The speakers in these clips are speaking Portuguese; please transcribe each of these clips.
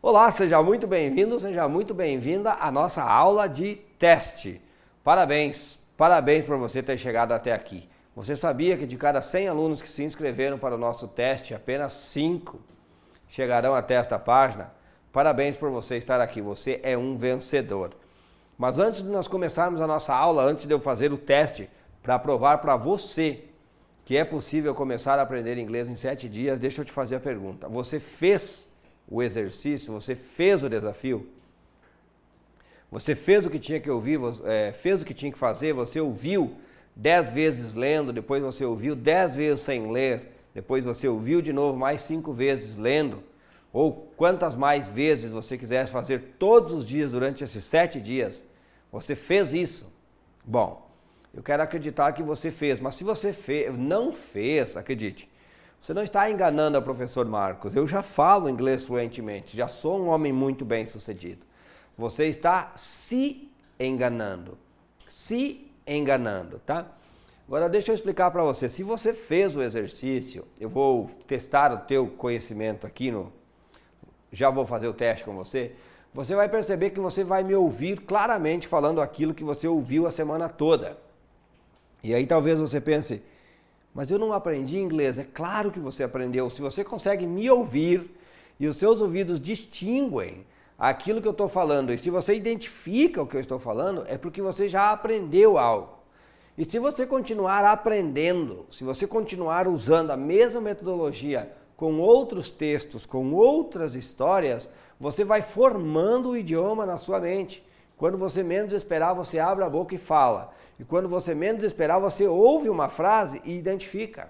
Olá, seja muito bem-vindo, seja muito bem-vinda à nossa aula de teste. Parabéns para você ter chegado até aqui. Você sabia que de cada 100 alunos que se inscreveram para o nosso teste, apenas 5 chegarão até esta página? Parabéns por você estar aqui, você é um vencedor. Mas antes de nós começarmos a nossa aula, antes de eu fazer o teste para provar para você que é possível começar a aprender inglês em 7 dias, deixa eu te fazer a pergunta. Você fez o exercício? Você fez o desafio? Você fez o que tinha que ouvir, fez o que tinha que fazer? Você ouviu 10 vezes lendo, depois você ouviu 10 vezes sem ler, depois você ouviu de novo mais 5 vezes lendo? Ou quantas mais vezes você quisesse fazer todos os dias durante esses 7 dias? Você fez isso? Bom, eu quero acreditar que você fez, mas se você não fez, acredite, você não está enganando o professor Marcos. Eu já falo inglês fluentemente, já sou um homem muito bem sucedido. Você está se enganando, tá? Agora deixa eu explicar para você, se você fez o exercício, eu vou testar o teu conhecimento aqui, já vou fazer o teste com você, você vai perceber que você vai me ouvir claramente falando aquilo que você ouviu a semana toda. E aí talvez você pense, mas eu não aprendi inglês. É claro que você aprendeu. Se você consegue me ouvir e os seus ouvidos distinguem aquilo que eu estou falando, e se você identifica o que eu estou falando, é porque você já aprendeu algo. E se você continuar aprendendo, se você continuar usando a mesma metodologia com outros textos, com outras histórias, você vai formando o idioma na sua mente. Quando você menos esperar, você abre a boca e fala. E quando você menos esperar, você ouve uma frase e identifica.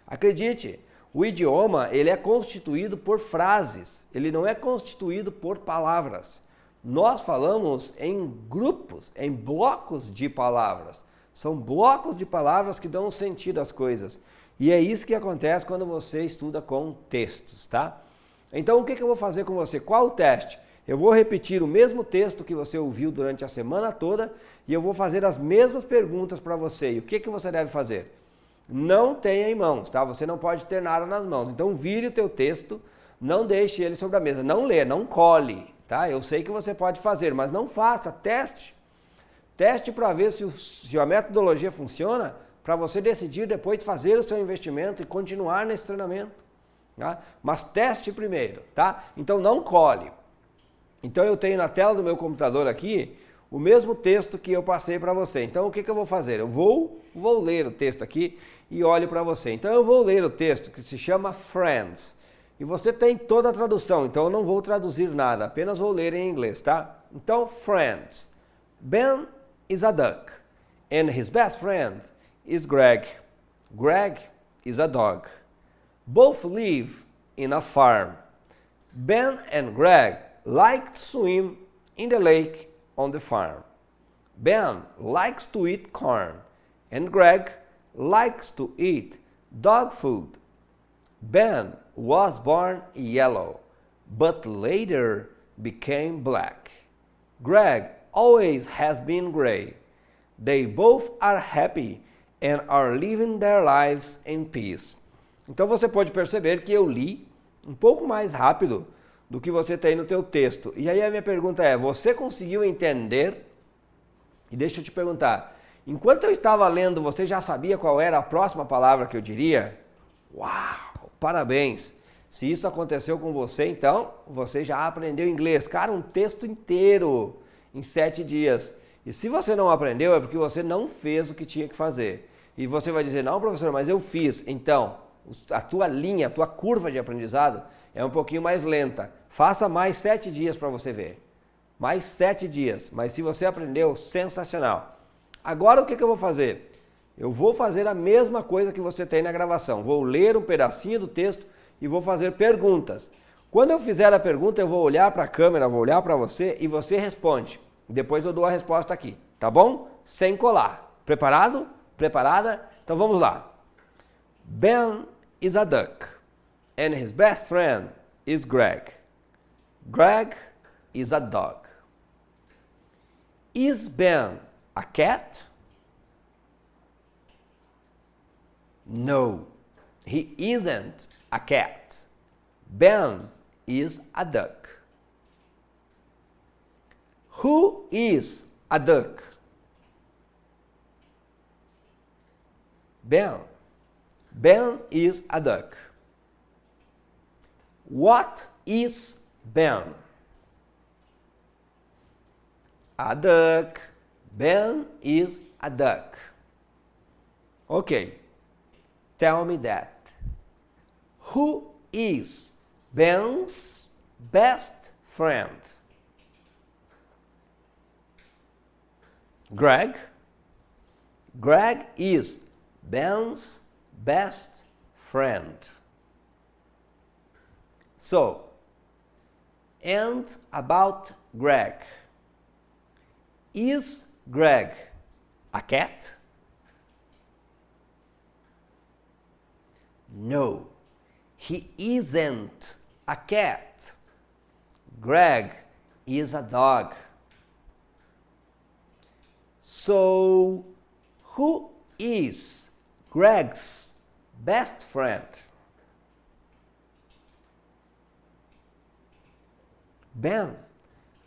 Acredite, o idioma ele é constituído por frases, ele não é constituído por palavras. Nós falamos em grupos, em blocos de palavras. São blocos de palavras que dão sentido às coisas. E é isso que acontece quando você estuda com textos, tá? Então o que eu vou fazer com você? Qual o teste? Eu vou repetir o mesmo texto que você ouviu durante a semana toda e eu vou fazer as mesmas perguntas para você. E o que você deve fazer? Não tenha em mãos, tá? Você não pode ter nada nas mãos. Então vire o teu texto, não deixe ele sobre a mesa. Não lê, não cole, tá? Eu sei que você pode fazer, mas não faça. Teste. Teste para ver se a metodologia funciona, para você decidir depois fazer o seu investimento e continuar nesse treinamento. Tá? Mas teste primeiro, tá? Então não cole. Então eu tenho na tela do meu computador aqui o mesmo texto que eu passei para você. Então o que eu vou fazer? Eu vou ler o texto aqui e olho para você. Então eu vou ler o texto que se chama Friends. E você tem toda a tradução, então eu não vou traduzir nada, apenas vou ler em inglês, tá? Então, Friends. Ben is a duck and his best friend is Greg. Greg is a dog. Both live in a farm. Ben and Greg like to swim in the lake on the farm. Ben likes to eat corn and Greg likes to eat dog food. Ben was born yellow, but later became black. Greg always has been gray. They both are happy and are living their lives in peace. Então você pode perceber que eu li um pouco mais rápido do que você tem no teu texto. E aí a minha pergunta é, você conseguiu entender? E deixa eu te perguntar, enquanto eu estava lendo, você já sabia qual era a próxima palavra que eu diria? Uau, parabéns! Se isso aconteceu com você, então você já aprendeu inglês. Cara, um texto inteiro em 7 dias. E se você não aprendeu, é porque você não fez o que tinha que fazer. E você vai dizer, não professor, mas eu fiz. Então, a tua linha, a tua curva de aprendizado é um pouquinho mais lenta. Faça mais 7 dias para você ver. Mais 7 dias. Mas se você aprendeu, sensacional. Agora o que eu vou fazer? Eu vou fazer a mesma coisa que você tem na gravação. Vou ler um pedacinho do texto e vou fazer perguntas. Quando eu fizer a pergunta, eu vou olhar para a câmera, vou olhar para você e você responde. Depois eu dou a resposta aqui, tá bom? Sem colar. Preparado? Preparada? Então vamos lá. Ben is a duck and his best friend is Greg. Greg is a dog. Is Ben a cat? No, he isn't a cat. Ben is a duck. Who is a duck? Ben. Ben is a duck. What is Ben? A duck. Ben is a duck. Okay, tell me that. Who is Ben's best friend? Greg. Greg is Ben's best friend. So, and about Greg. Is Greg a cat? No, he isn't a cat. Greg is a dog. So, who is Greg's best friend? Ben.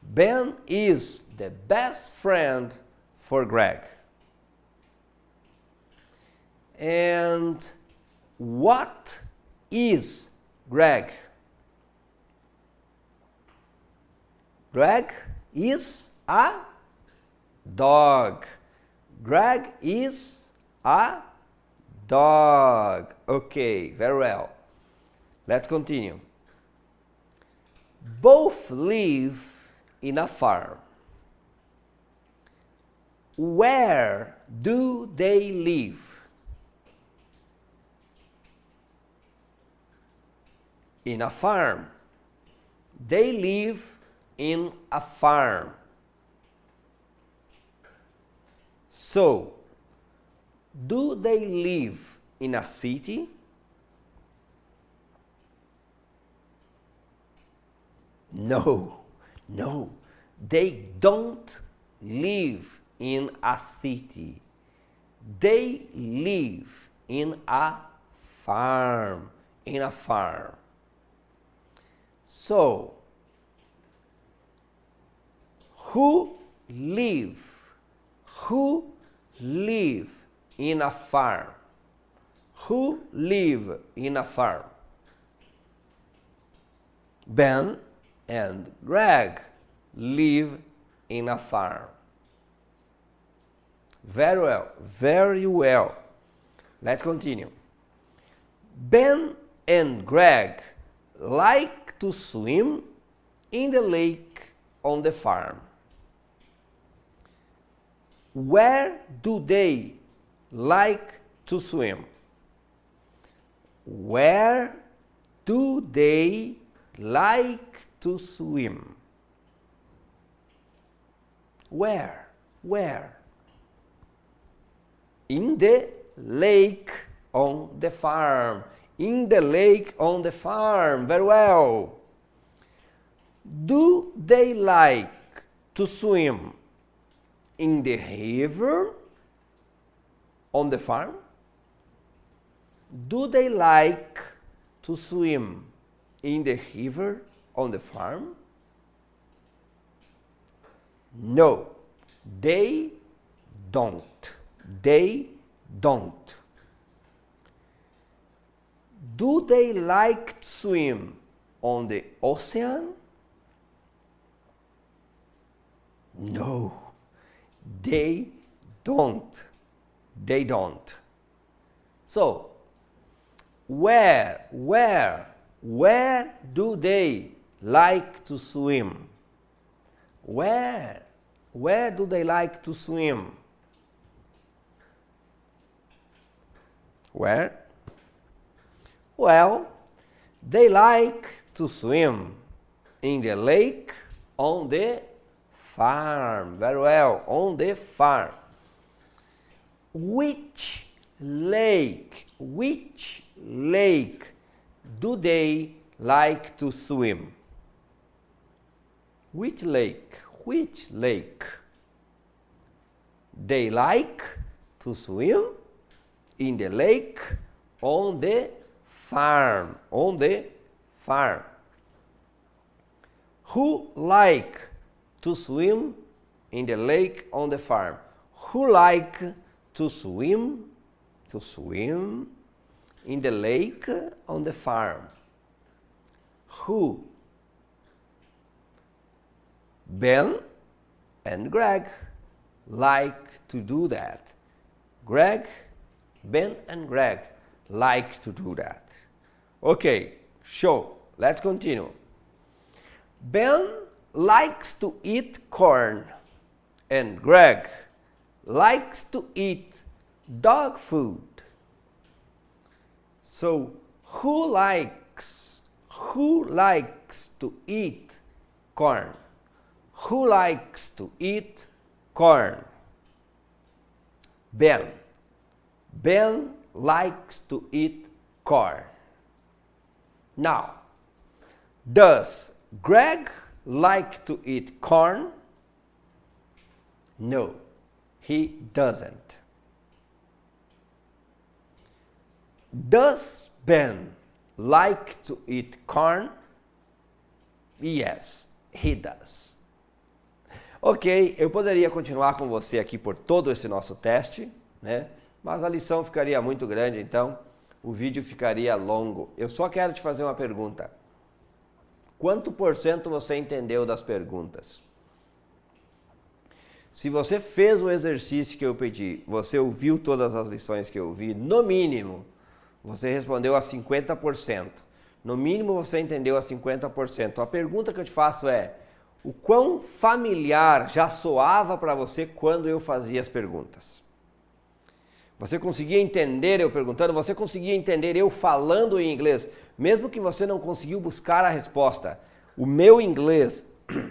Ben is the best friend for Greg. And what is Greg? Greg is a dog. Greg is a dog. Okay, very well. Let's continue. Both live in a farm. Where do they live? In a farm. They live in a farm. So, do they live in a city? No, no, they don't live in a city. They live in a farm, in a farm. So, who live in a farm? Who live in a farm? Ben and Greg live in a farm. Very well, very well. Let's continue. Ben and Greg like to swim in the lake on the farm. Where do they like to swim? Where do they like to swim? Where? Where? In the lake on the farm. In the lake on the farm. Very well. Do they like to swim in the river on the farm? Do they like to swim in the river on the farm? No, they don't. They don't. Do they like to swim on the ocean? No, they don't. They don't. So, where do they like to swim? Where do they like to swim? Where? Well, they like to swim in the lake on the farm. Very well, on the farm. Which lake do they like to swim? Which lake? They like to swim in the lake on the farm. On the farm. Who like to swim in the lake on the farm? Who like to swim in the lake on the farm? Who? Ben and Greg like to do that. Ben and Greg like to do that. Okay, show. Let's continue. Ben likes to eat corn and Greg likes to eat dog food. So, who likes to eat corn? Who likes to eat corn? Ben. Ben likes to eat corn. Now, does Greg like to eat corn? No, he doesn't. Does Ben like to eat corn? Yes, he does. Ok, eu poderia continuar com você aqui por todo esse nosso teste, né? Mas a lição ficaria muito grande, então o vídeo ficaria longo. Eu só quero te fazer uma pergunta. Quanto por cento você entendeu das perguntas? Se você fez o exercício que eu pedi, você ouviu todas as lições que eu vi, no mínimo, você respondeu a 50%. No mínimo, você entendeu a 50%. A pergunta que eu te faço é, o quão familiar já soava para você quando eu fazia as perguntas? Você conseguia entender eu perguntando? Você conseguia entender eu falando em inglês? Mesmo que você não conseguiu buscar a resposta, o meu inglês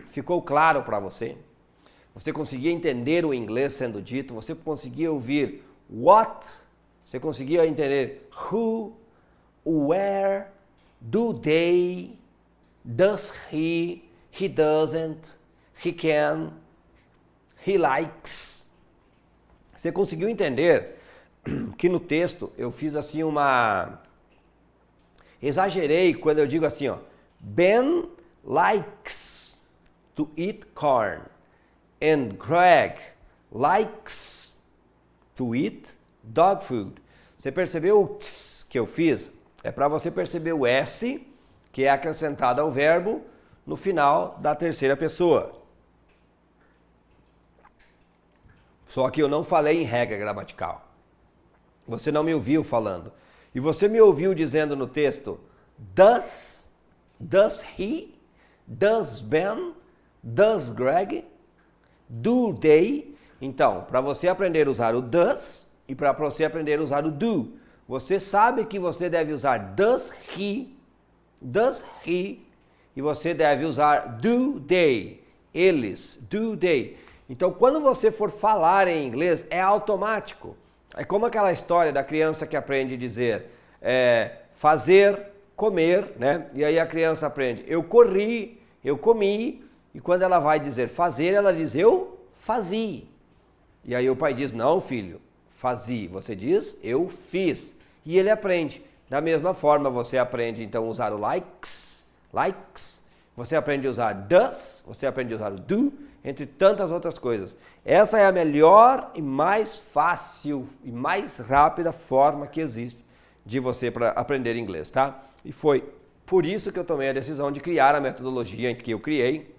ficou claro para você? Você conseguia entender o inglês sendo dito? Você conseguia ouvir what? Você conseguia entender who, where, do they, does he doesn't, he can, he likes. Você conseguiu entender que no texto eu fiz assim exagerei quando eu digo assim, ó, Ben likes to eat corn and Greg likes to eat dog food. Você percebeu o tss que eu fiz? É para você perceber o S, que é acrescentado ao verbo no final da terceira pessoa. Só que eu não falei em regra gramatical. Você não me ouviu falando. E você me ouviu dizendo no texto, does he, does Ben, does Greg, do they. Então, para você aprender a usar o does e para você aprender a usar o do, você sabe que você deve usar does he, e você deve usar do they, eles, do they. Então, quando você for falar em inglês, é automático. É como aquela história da criança que aprende a dizer fazer, comer, né? E aí a criança aprende, eu corri, eu comi, e quando ela vai dizer fazer, ela diz eu fazia. E aí o pai diz, não filho, fazia. Você diz, eu fiz. E ele aprende. Da mesma forma, você aprende então a usar o likes, você aprende a usar does, você aprende a usar o do, entre tantas outras coisas. Essa é a melhor e mais fácil e mais rápida forma que existe de você para aprender inglês, tá? E foi por isso que eu tomei a decisão de criar a metodologia que eu criei.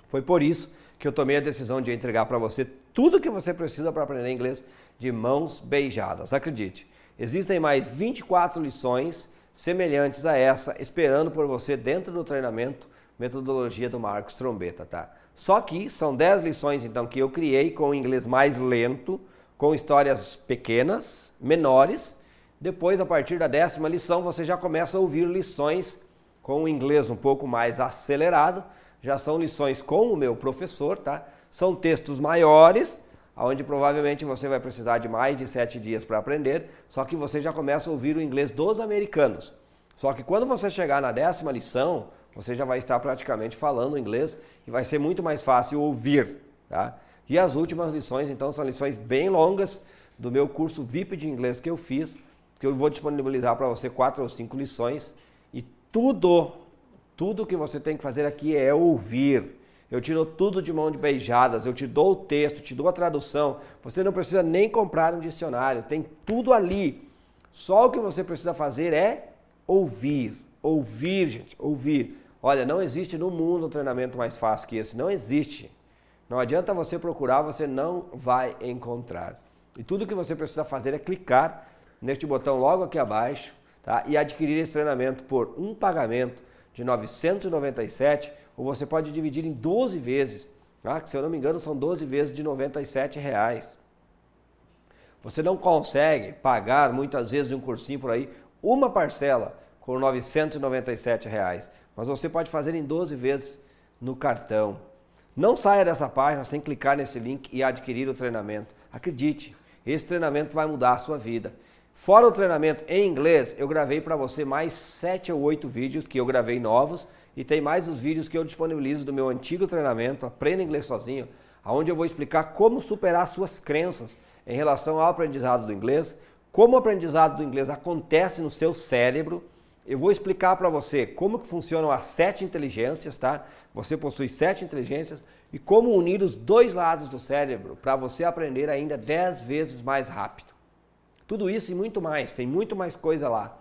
Foi por isso que eu tomei a decisão de entregar para você tudo que você precisa para aprender inglês de mãos beijadas. Acredite, existem mais 24 lições semelhantes a essa, esperando por você dentro do treinamento Metodologia do Marcos Trombeta, tá? Só que são 10 lições, então, que eu criei com o inglês mais lento, com histórias pequenas, menores. Depois, a partir da 10ª lição, você já começa a ouvir lições com o inglês um pouco mais acelerado. Já são lições com o meu professor, tá? São textos maiores, onde provavelmente você vai precisar de mais de 7 dias para aprender, só que você já começa a ouvir o inglês dos americanos. Só que quando você chegar na 10ª lição, você já vai estar praticamente falando inglês e vai ser muito mais fácil ouvir, tá? E as últimas lições, então, são lições bem longas do meu curso VIP de inglês que eu fiz, que eu vou disponibilizar para você 4 ou 5 lições e tudo que você tem que fazer aqui é ouvir. Eu te dou tudo de mão de beijadas, eu te dou o texto, te dou a tradução. Você não precisa nem comprar um dicionário, tem tudo ali. Só o que você precisa fazer é ouvir. Ouvir, gente, ouvir. Olha, não existe no mundo um treinamento mais fácil que esse, não existe. Não adianta você procurar, você não vai encontrar. E tudo que você precisa fazer é clicar neste botão logo aqui abaixo, tá? E adquirir esse treinamento por um pagamento de R$ 997, ou você pode dividir em 12 vezes, tá? Que se eu não me engano são 12 vezes de R$ 97. Você não consegue pagar muitas vezes de um cursinho por aí uma parcela com R$ 997, mas você pode fazer em 12 vezes no cartão. Não saia dessa página sem clicar nesse link e adquirir o treinamento. Acredite, esse treinamento vai mudar a sua vida. Fora o treinamento em inglês, eu gravei para você mais 7 ou 8 vídeos que eu gravei novos e tem mais os vídeos que eu disponibilizo do meu antigo treinamento, Aprenda Inglês Sozinho, onde eu vou explicar como superar suas crenças em relação ao aprendizado do inglês, como o aprendizado do inglês acontece no seu cérebro. Eu vou explicar para você como que funcionam as 7 inteligências, tá? Você possui 7 inteligências e como unir os dois lados do cérebro para você aprender ainda 10 vezes mais rápido. Tudo isso e muito mais, tem muito mais coisa lá.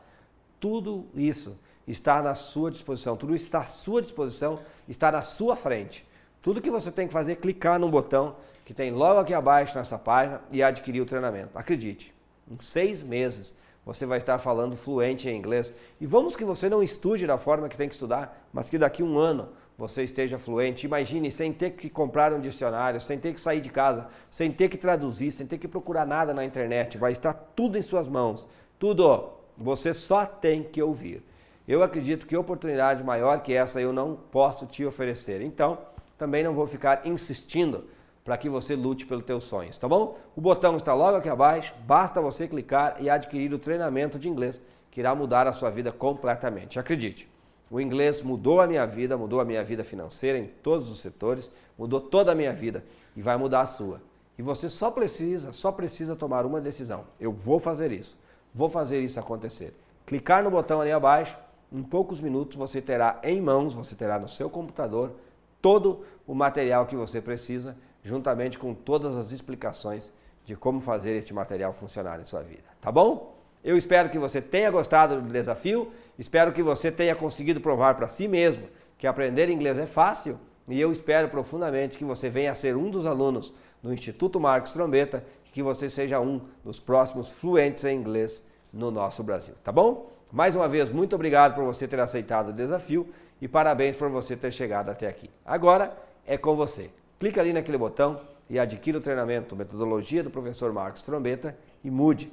Tudo isso está na sua disposição, tudo está à sua disposição, está na sua frente. Tudo que você tem que fazer é clicar no botão que tem logo aqui abaixo nessa página e adquirir o treinamento. Acredite, em 6 meses você vai estar falando fluente em inglês. E vamos que você não estude da forma que tem que estudar, mas que daqui a um ano você esteja fluente. Imagine, sem ter que comprar um dicionário, sem ter que sair de casa, sem ter que traduzir, sem ter que procurar nada na internet. Vai estar tudo em suas mãos. Tudo. Você só tem que ouvir. Eu acredito que oportunidade maior que essa eu não posso te oferecer. Então, também não vou ficar insistindo para que você lute pelos teus sonhos, tá bom? O botão está logo aqui abaixo, basta você clicar e adquirir o treinamento de inglês, que irá mudar a sua vida completamente. Acredite, o inglês mudou a minha vida financeira em todos os setores, mudou toda a minha vida e vai mudar a sua. E você só precisa tomar uma decisão. Eu vou fazer isso acontecer. Clicar no botão ali abaixo, em poucos minutos você terá em mãos, você terá no seu computador todo o material que você precisa, juntamente com todas as explicações de como fazer este material funcionar em sua vida, tá bom? Eu espero que você tenha gostado do desafio, espero que você tenha conseguido provar para si mesmo que aprender inglês é fácil e eu espero profundamente que você venha a ser um dos alunos do Instituto Marcos Trombetta e que você seja um dos próximos fluentes em inglês no nosso Brasil, tá bom? Mais uma vez, muito obrigado por você ter aceitado o desafio e parabéns por você ter chegado até aqui. Agora é com você. Clica ali naquele botão e adquira o treinamento Metodologia do Professor Marcos Trombetta e mude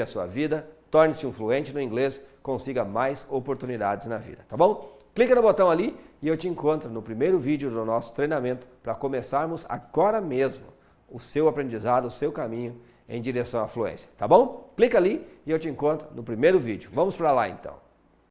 a sua vida, torne-se um fluente no inglês, consiga mais oportunidades na vida, tá bom? Clica no botão ali e eu te encontro no primeiro vídeo do nosso treinamento para começarmos agora mesmo o seu aprendizado, o seu caminho em direção à fluência, tá bom? Clica ali e eu te encontro no primeiro vídeo. Vamos para lá então.